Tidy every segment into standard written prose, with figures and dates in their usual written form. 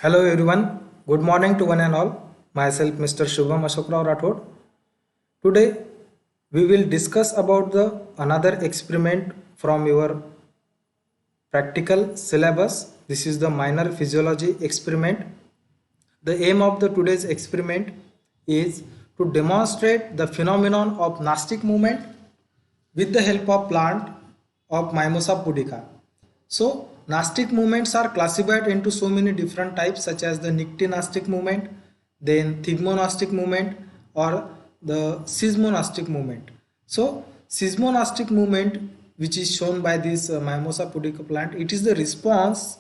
Hello everyone, good morning to one and all. Myself Mr. Shubham Ashokrao Rathod. Today we will discuss about the another experiment from your practical syllabus. This is the minor physiology experiment. The aim of the today's experiment is to demonstrate the phenomenon of Gnostic movement with the help of plant of Mimosa pudica. So Gnostic movements are classified into so many different types such as the Nyctinastic movement, then Thigmonastic movement or the Seismonastic movement. So Seismonastic movement, which is shown by this Mimosa pudica plant, it is the response,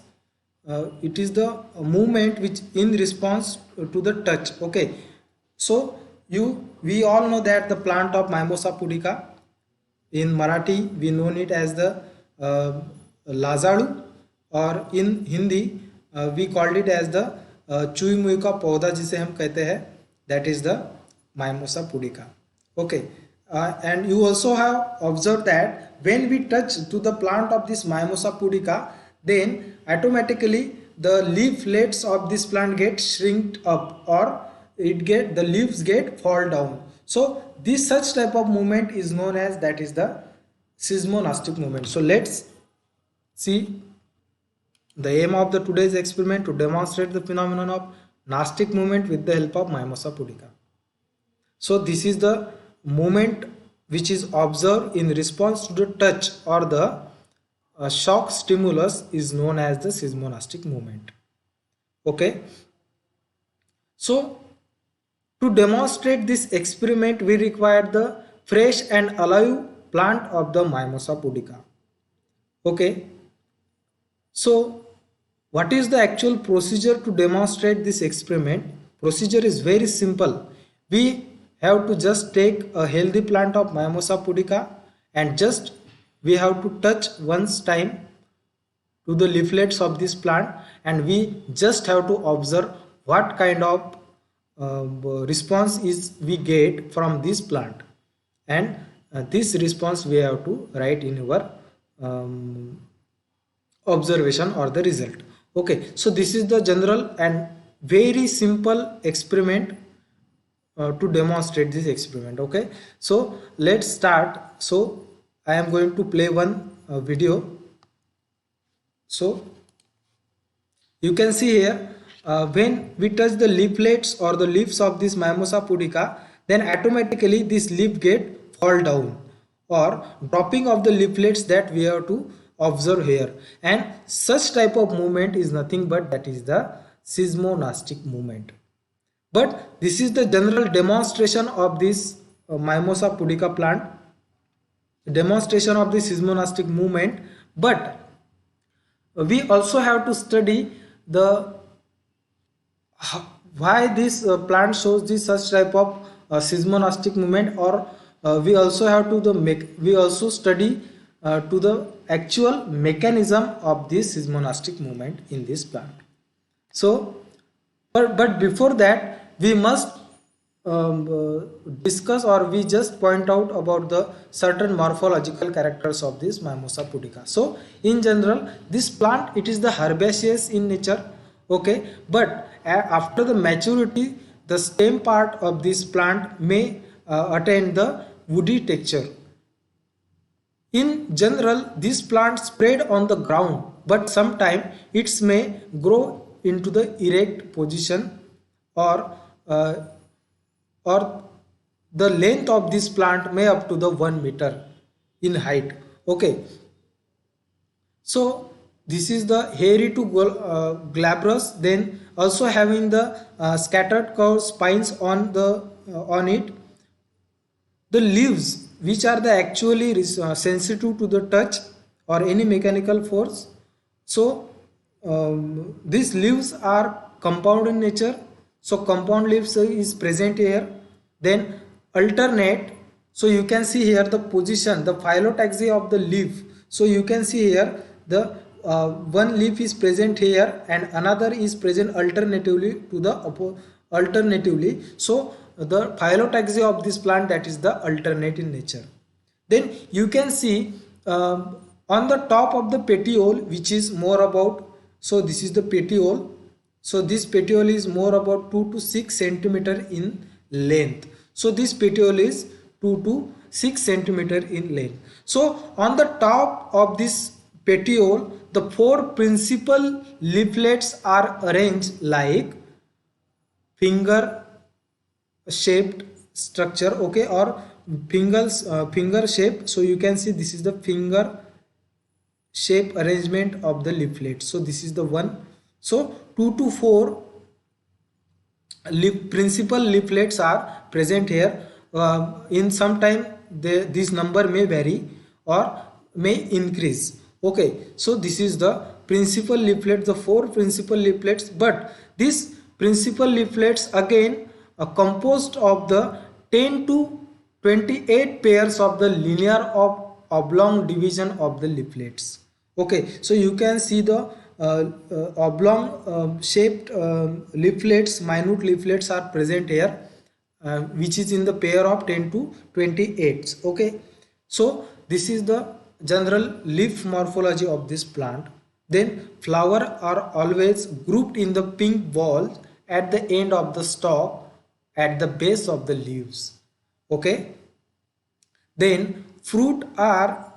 it is the movement which in response to the touch. Okay, so we all know that the plant of Mimosa pudica, in Marathi we know it as the Lazadu, or in Hindi we called it as the चुई मुई का पौधा जिसे हम कहते हैं, that is the Mimosa pudica. Okay, and you also have observed that when we touch to the plant of this Mimosa pudica, then automatically the leaflets of this plant get shrinked up, or the leaves get fall down. So this such type of movement is known as, that is the seismonastic movement. So let's see the aim of the today's experiment to demonstrate the phenomenon of Gnostic movement with the help of Mimosa pudica. So this is the movement which is observed in response to the touch or the shock stimulus is known as the seismonastic movement. Okay, so to demonstrate this experiment we require the fresh and alive plant of the Mimosa pudica. Okay, so what is the actual procedure to demonstrate this experiment? Procedure is very simple. We have to just take a healthy plant of Mimosa pudica and just we have to touch once time to the leaflets of this plant, and we just have to observe what kind of response is we get from this plant, and this response we have to write in our observation or the result. Okay, so this is the general and very simple experiment to demonstrate this experiment. Okay, so let's start. So I am going to play one video. So you can see here, when we touch the leaflets or the leaves of this Mimosa pudica, then automatically this leaf get fall down, or dropping of the leaflets that we have to observe here, and such type of movement is nothing but that is the seismonastic movement. But this is the general demonstration of this Mimosa pudica plant, demonstration of the seismonastic movement. But we also have to study the why this plant shows this such type of seismonastic movement, or we also have to we also study to the actual mechanism of this seismonastic movement in this plant. So but before that we must discuss, or we just point out about the certain morphological characters of this Mimosa pudica. So in general this plant, it is the herbaceous in nature. Okay, but after the maturity the stem part of this plant may attain the woody texture. In general this plant spread on the ground, but sometime it may grow into the erect position, or or the length of this plant may up to the 1 meter in height. Okay, so this is the hairy to glabrous, then also having the scattered curved spines on the on it. The leaves which are the actually sensitive to the touch or any mechanical force. So these leaves are compound in nature, so compound leaves is present here. Then alternate, so you can see here the position, the phyllotaxy of the leaf. So you can see here the one leaf is present here and another is present alternatively to the alternatively. So the phyllotaxy of this plant, that is the alternate in nature. Then you can see on the top of the petiole, which is more about, so this is the petiole. So this petiole is more about 2 to 6 centimeter in length. So this petiole is 2 to 6 centimeter in length. So on the top of this petiole, the four principal leaflets are arranged like finger shaped structure, okay, or finger shape. So you can see this is the finger shape arrangement of the leaflet. So this is the one. So 2 to 4 principal leaflets are present here. In some time this number may vary or may increase. Okay, so this is the principal leaflet, the four principal leaflets, but these principal leaflets again are composed of the 10 to 28 pairs of the linear of oblong division of the leaflets. Okay, so you can see the oblong shaped leaflets, minute leaflets are present here, which is in the pair of 10 to 28. Okay, so this is the general leaf morphology of this plant. Then flower are always grouped in the pink balls at the end of the stalk at the base of the leaves. Okay, then fruit are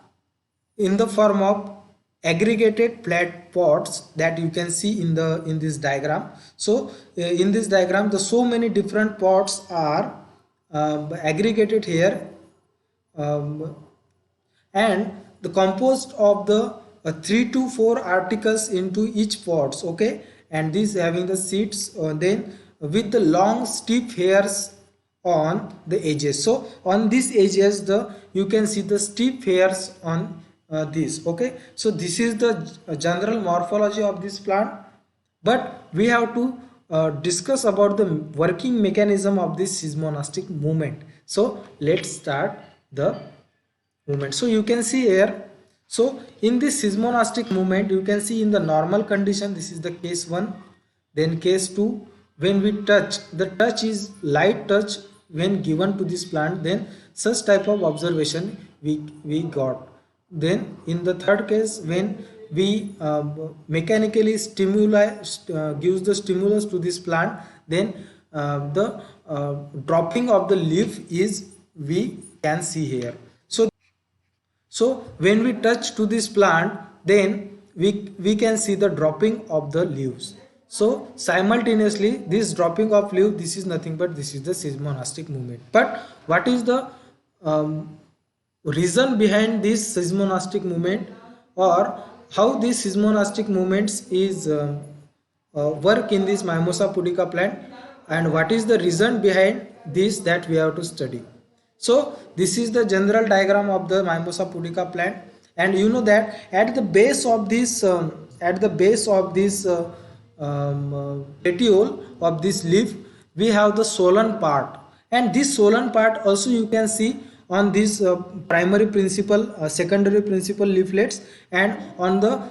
in the form of aggregated flat pods that you can see in this diagram. So in this diagram, the so many different pods are aggregated here, and the composed of the 3 to 4 articles into each pods. Okay, and these having the seeds then with the long stiff hairs on the edges. So on these edges the you can see the stiff hairs on this. Okay, so this is the general morphology of this plant, but we have to discuss about the working mechanism of this seismonostic movement. So let's start the movement. So you can see here, so in this seismonostic movement you can see in the normal condition, this is the case 1, then case 2, when we touch, the touch is light touch when given to this plant, then such type of observation we got. Then in the third case, when we mechanically gives the stimulus to this plant, then the dropping of the leaf is we can see here. So when we touch to this plant, then we can see the dropping of the leaves. So simultaneously this dropping of leaf, this is nothing but this is the seismonostic movement. But what is the reason behind this seismonostic movement, or how these seismonostic movements is work in this Mimosa pudica plant, and what is the reason behind this, that we have to study. So this is the general diagram of the Mimosa pudica plant, and you know that at the base of this petiole of this leaf we have the swollen part, and this swollen part also you can see on these primary principal, secondary principal leaflets, and on the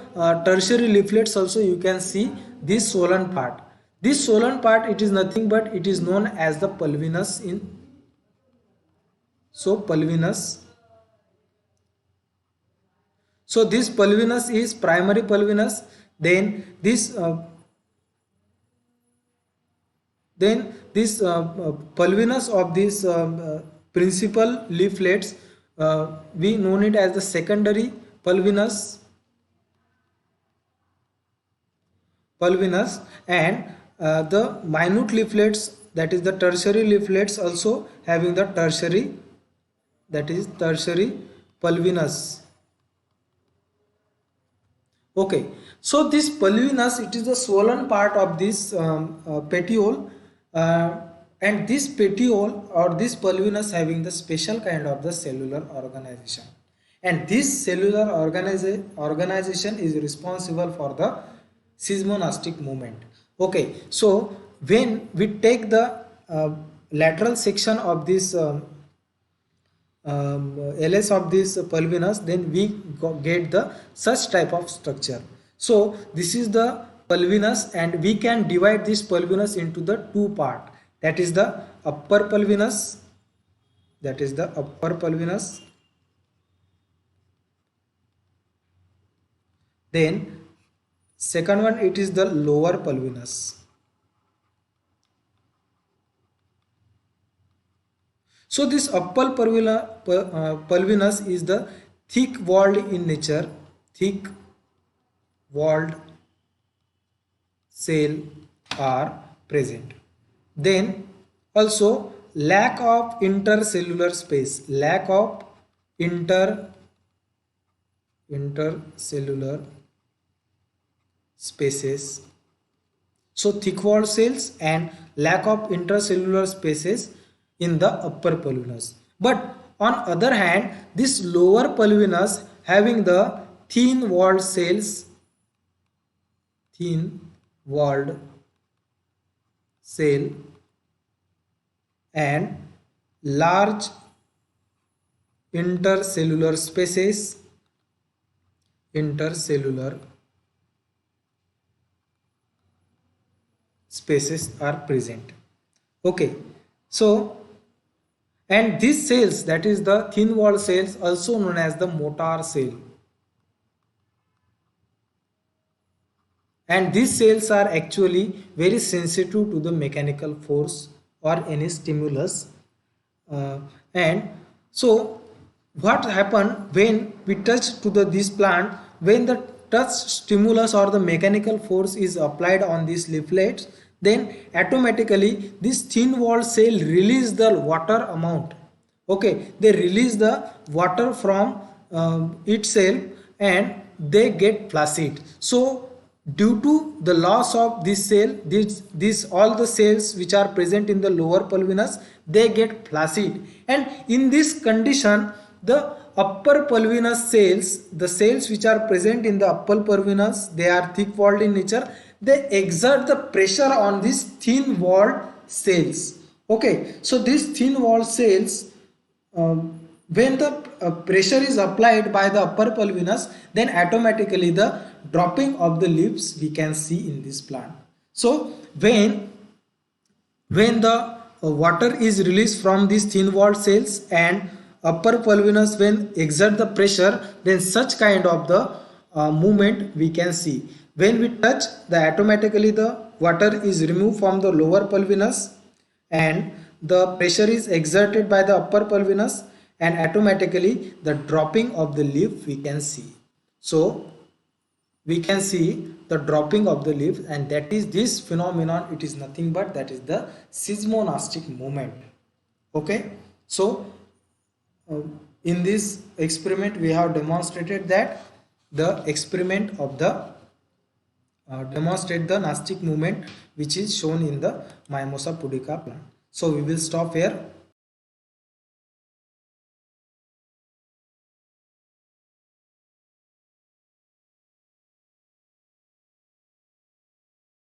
tertiary leaflets also you can see this swollen part. This swollen part, it is nothing but it is known as the pulvinus in. So pulvinus, so this pulvinus is primary pulvinus, then this pulvinus of this principal leaflets, we known it as the secondary pulvinus, and the minute leaflets, that is the tertiary leaflets, also having the tertiary, that is tertiary pulvinus. Okay, so this pulvinus, it is the swollen part of this petiole, and this petiole or this pulvinus having the special kind of the cellular organization, and this cellular organization is responsible for the seismonostic movement. Okay, so when we take the lateral section of this LS of this pulvinus, then we get the such type of structure. So this is the pulvinus, and we can divide this pulvinus into the two part, that is the upper pulvinus, then second one, it is the lower pulvinus. So this upper pulvinus is the thick walled in nature, thick walled cell are present. Then also lack of intercellular space, lack of intercellular spaces. So thick walled cells and lack of intercellular spaces in the upper pulvinus. But on other hand, this lower pulvinus having the thin walled cells, thin walled cell and large intercellular spaces, are present. Okay, so and these cells, that is the thin walled cells, also known as the motor cell, and these cells are actually very sensitive to the mechanical force or any stimulus. And so what happen when we touch to this plant, when the touch stimulus or the mechanical force is applied on these leaflets, then automatically this thin walled cell release the water amount. Okay, they release the water from itself and they get flaccid. So due to the loss of this cell, this all the cells which are present in the lower pulvinus, they get flaccid, and in this condition the upper pulvinus cells, the cells which are present in the upper pulvinus, they are thick walled in nature, they exert the pressure on these thin walled cells. Okay, so these thin walled cells, when the pressure is applied by the upper pulvinus, then automatically the dropping of the leaves we can see in this plant. So when the water is released from these thin walled cells and upper pulvinus when exert the pressure, then such kind of the movement we can see. When we touch, the automatically the water is removed from the lower pulvinus and the pressure is exerted by the upper pulvinus, and automatically the dropping of the leaf we can see. So we can see the dropping of the leaf, and that is this phenomenon. It is nothing but that is the seismonastic movement. Okay, so in this experiment we have demonstrated that the experiment of the demonstrate the nastic movement which is shown in the Mimosa pudica plant. So we will stop here.